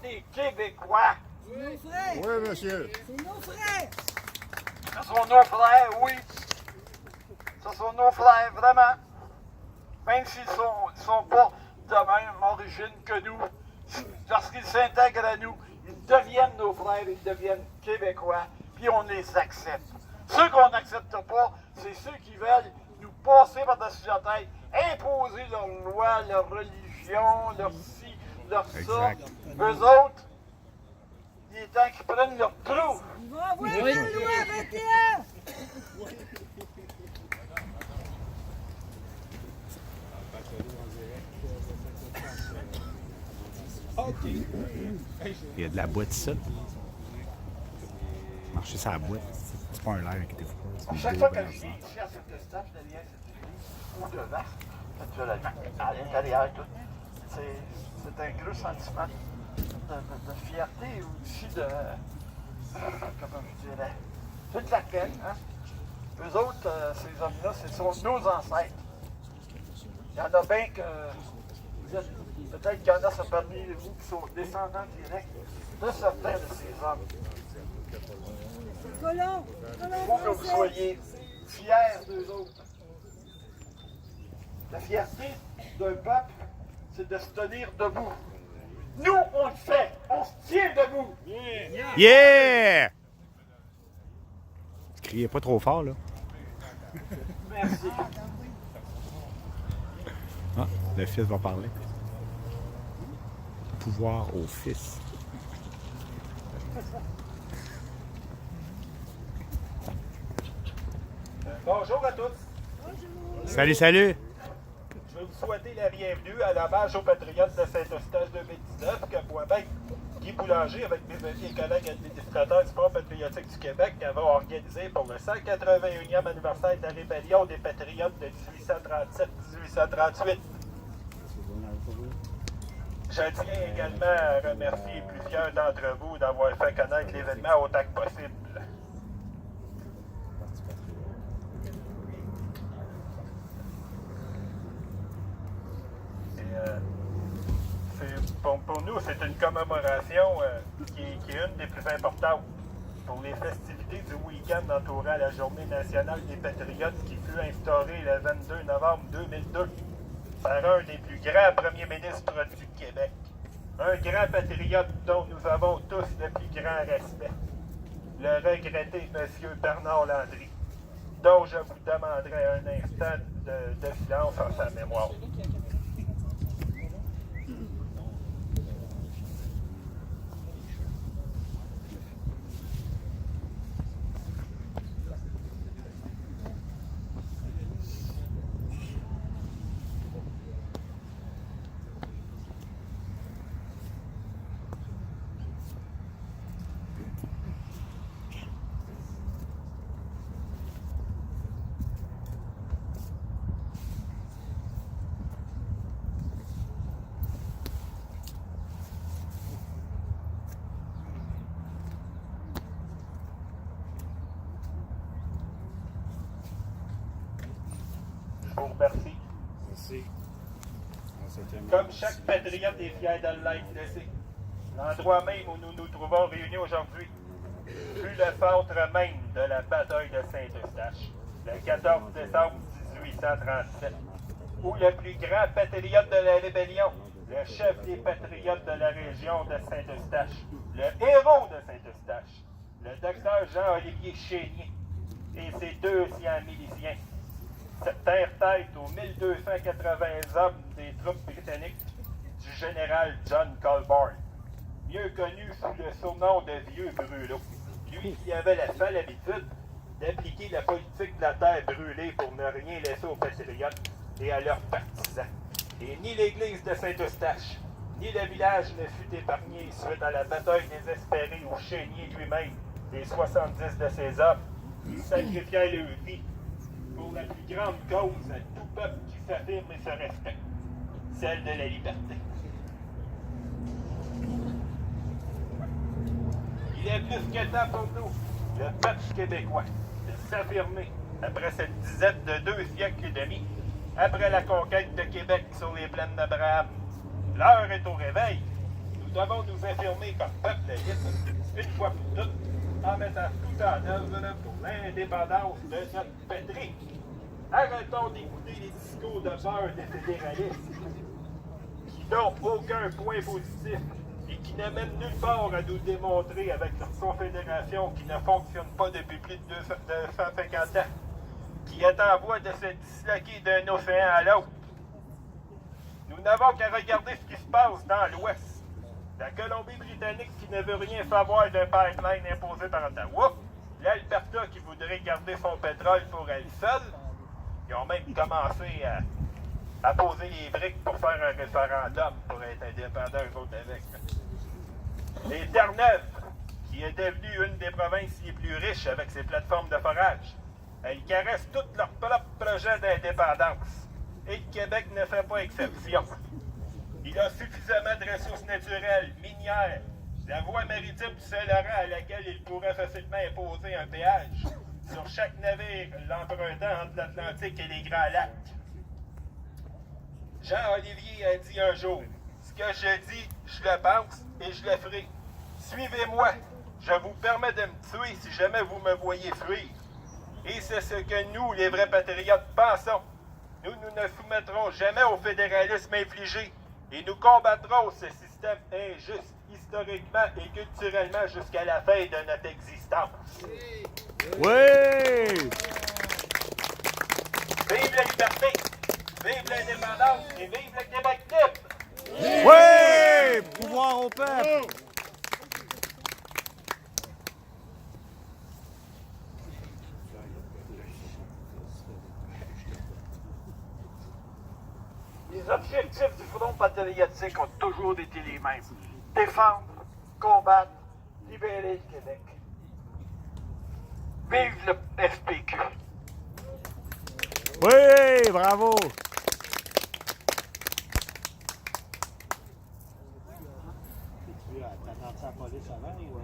des Québécois. C'est nos frères. Oui, monsieur. C'est nos frères. Ce sont nos frères, oui. Ce sont nos frères, vraiment. Même s'ils ne sont pas de même origine que nous, lorsqu'ils s'intègrent à nous, ils deviennent nos frères, ils deviennent Québécois, puis on les accepte. Ceux qu'on n'accepte pas, c'est ceux qui veulent nous passer par-dessus la tête, imposer leurs lois, leur religion, leur ci, leur ça. Exact. Eux autres, il est temps qu'ils prennent leur trou. Ils vont avoir la loi 21. Il y a de la boîte ici. Marcher sur la boîte. C'est pas un live, inquiétez-vous pas. C'est Chaque une fois vidéo, que ben, je viens ici à cette stage, derrière cette église, ou devant, naturellement, à l'intérieur, tout, c'est un gros sentiment de fierté et aussi de, comment je dirais, de la peine. Hein? Eux autres, ces hommes-là, ce sont nos ancêtres. Il y en a bien que, vous êtes, peut-être qu'il y en a parmi vous qui sont descendants directs de certains de ces hommes. Colons. Il faut que vous soyez fiers d'eux autres. La fierté d'un peuple, c'est de se tenir debout. Nous, on le fait. On se tient debout. Yeah! Criez pas trop fort, là. Merci. Ah, le fils va parler. Pouvoir au fils. Bonjour à tous. Salut, salut! Je veux vous souhaiter la bienvenue à la marche aux Patriotes de Saint-Eustache 2019 que moi-même, Guy Boulanger, avec mes collègues administrateurs du Front patriotique du Québec, avons organisé pour le 181e anniversaire de la rébellion des Patriotes de 1837-1838. Je tiens également à remercier plusieurs d'entre vous d'avoir fait connaître l'événement autant que possible. Pour nous, c'est une commémoration qui est une des plus importantes pour les festivités du week-end entourant la Journée nationale des Patriotes qui fut instaurée le 22 novembre 2002 par un des plus grands premiers ministres du Québec. Un grand patriote dont nous avons tous le plus grand respect. Le regretté M. Bernard Landry, dont je vous demanderai un instant de silence en sa mémoire. Je vous remercie. Merci. Comme chaque patriote est fier de l'être de ses. L'endroit même où nous nous trouvons réunis aujourd'hui fut le centre même de la bataille de Saint-Eustache, le 14 décembre 1837, où le plus grand patriote de la rébellion, le chef des patriotes de la région de Saint-Eustache, le héros de Saint-Eustache, le docteur Jean-Olivier Chénier et ses 200 miliciens, terre tête aux 1280 hommes des troupes britanniques du général John Colborne, mieux connu sous le surnom de Vieux Brûlot. Lui qui avait la sale habitude d'appliquer la politique de la terre brûlée pour ne rien laisser aux patriotes et à leurs partisans. Et ni l'église de Saint-Eustache, ni le village ne fut épargné suite à la bataille désespérée où Chénier lui-même et 70 de ses hommes sacrifiaient leur vie pour la plus grande cause à tout peuple qui s'affirme et se respecte, celle de la liberté. Il est plus que temps pour nous, le peuple québécois, de s'affirmer après cette dizaine de 2 siècles et demi, après la conquête de Québec sur les plaines d'Abraham. L'heure est au réveil. Nous devons nous affirmer comme peuple libre, une fois pour toutes, en mettant tout en œuvre pour l'indépendance de notre patrie. Arrêtons d'écouter les discours de peur des fédéralistes qui n'ont aucun point positif et qui ne mènent nulle part à nous démontrer avec leur confédération qui ne fonctionne pas depuis plus de 250 ans, qui est en voie de se disloquer d'un océan à l'autre. Nous n'avons qu'à regarder ce qui se passe dans l'Ouest. La Colombie-Britannique qui ne veut rien savoir d'un pipeline imposé par Ottawa, l'Alberta qui voudrait garder son pétrole pour elle seule. Ils ont même commencé à poser les briques pour faire un référendum pour être indépendants eux autres avec. Les Terre-Neuve, qui est devenue une des provinces les plus riches avec ses plateformes de forage, elles caressent tous leurs propres projets d'indépendance. Et le Québec ne fait pas exception. Il a suffisamment de ressources naturelles, minières, la voie maritime du Saint-Laurent à laquelle il pourrait facilement imposer un péage sur chaque navire l'empruntant entre l'Atlantique et les Grands Lacs. Jean-Olivier a dit un jour, « Ce que je dis, je le pense et je le ferai. Suivez-moi, je vous permets de me tuer si jamais vous me voyez fuir. » Et c'est ce que nous, les vrais patriotes, pensons. Nous ne soumettrons jamais au fédéralisme infligé et nous combattrons ce système injuste historiquement et culturellement jusqu'à la fin de notre existence. Oui! Vive la liberté, vive l'indépendance et vive le Québec libre! Oui! Pouvoir au peuple! Les objectifs du Front patriotique ont toujours été les mêmes. Défendre, combattre, libérer le Québec. Vive le FPQ! Oui! Bravo! T'as annoncé la police avant ou...